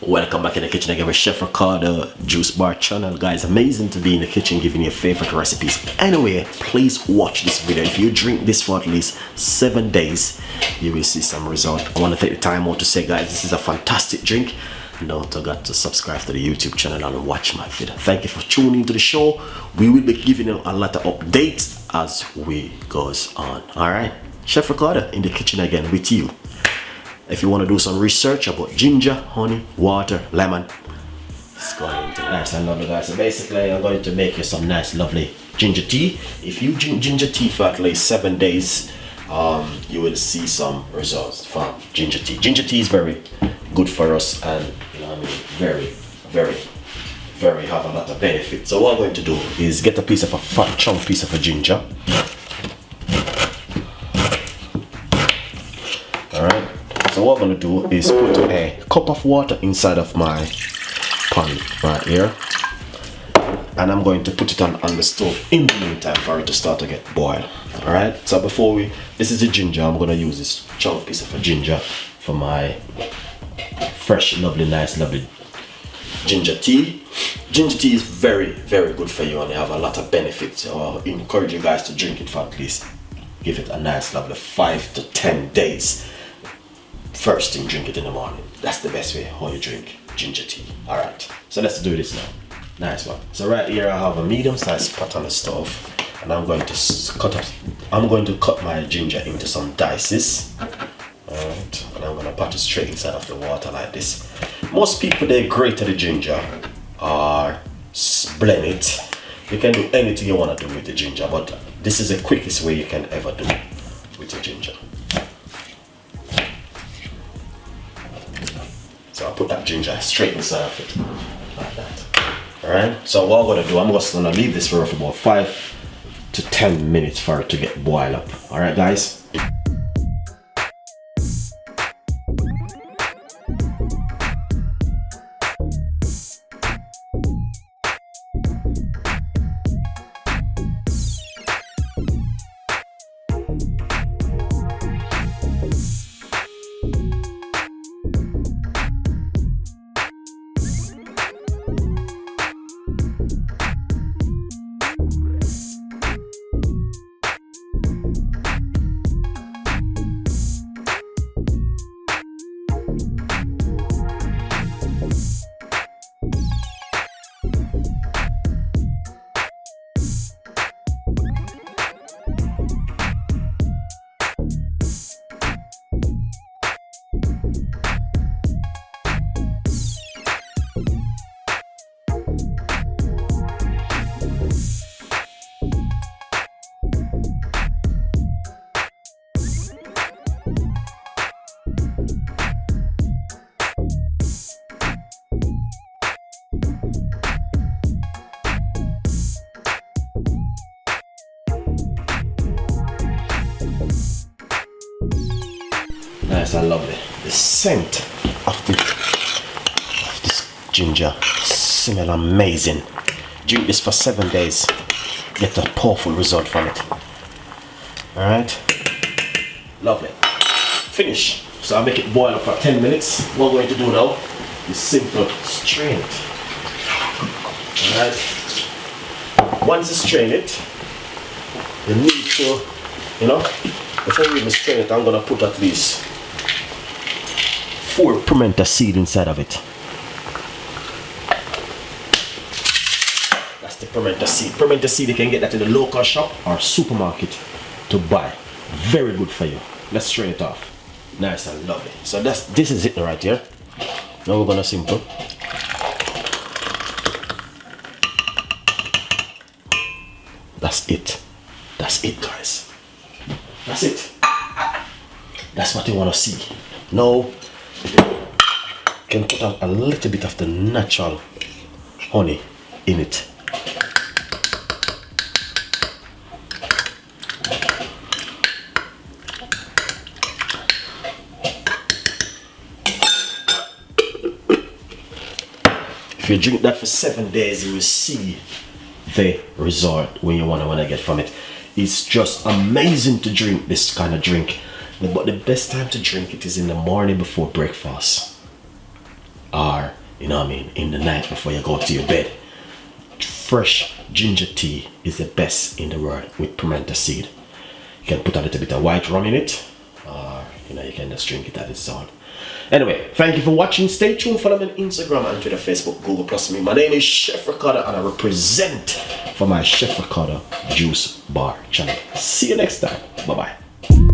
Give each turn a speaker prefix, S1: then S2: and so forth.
S1: Welcome back in the kitchen again with Chef Ricardo Juice Bar channel. Guys, amazing to be in the kitchen giving you your favorite recipes. Anyway, please watch this video. If you drink this for at least 7 days, you will see some result. I want to take the time out to say, guys, this is a fantastic drink. Don't forget to subscribe to the YouTube channel and watch my video. Thank you for tuning into the show. We will be giving you a lot of updates as we goes on. Alright, Chef Ricardo in the kitchen again with you. If you want to do some research about ginger, honey, water, lemon, it's going into nice and lovely, guys. So basically, I'm going to make you some nice, lovely ginger tea. If you drink ginger tea for at least 7 days, you will see some results from ginger tea. Ginger tea is very good for us, and you know, I mean, very have a lot of benefits. So what I'm going to do is get a piece of a fat chunk piece of a ginger. All right. So what I'm going to do is put a cup of water inside of my pan right here, and I'm going to put it on the stove in the meantime for it to start to get boiled. All right. So before this is the ginger. I'm going to use this chunk piece of a ginger for my fresh, lovely, nice, lovely ginger tea. Ginger tea is very good for you, and they have a lot of benefits. So I encourage you guys to drink it for at least, give it a nice, lovely 5 to 10 days. First thing, drink it in the morning. That's the best way how you drink ginger tea. All right, so let's do this now. Nice one. So right here I have a medium-sized pot on the stove, and I'm going to cut my ginger into some dices. All right, and I'm going to put it straight inside of the water like this. Most people, they grate the ginger or blend it. You can do anything you want to do with the ginger, but this is the quickest way you can ever do with the ginger. So I'll put that ginger straight inside of it, like that. Alright, so what I'm going to do, I'm just going to leave this for about 5 to 10 minutes for it to get boiled up. Alright guys. Nice and lovely. The scent of this ginger smell amazing. Drink this for 7 days, get a powerful result from it. All right, lovely. Finish. So I'll make it boil up for 10 minutes. What we're going to do now is simple strain it. All right. Once you strain it, you need to, you know, before we even strain it, I'm gonna put at least 4 pimento seed inside of it. That's the pimento seed. Pimento seed, you can get that in the local shop or supermarket to buy. Very good for you. Let's strain it off. Nice and lovely. So this is it right here. Now we're gonna simple. That's it. That's it, guys. That's it. That's what you want to see. Now you can put a little bit of the natural honey in it. If you drink that for 7 days, you will see the result when you want to get from it. It's just amazing to drink this kind of drink, but the best time to drink it is in the morning before breakfast. or, you know what I mean, in the night before you go to your bed. Fresh ginger tea is the best in the world with pimento seed. You can put a little bit of white rum in it, or you know, you can just drink it at its own. Anyway, thank you for watching. Stay tuned. Follow me on Instagram and Twitter, Facebook, Google Plus me. My name is Chef Ricardo and I represent for my Chef Ricardo Juice Bar channel. See you next time. Bye bye.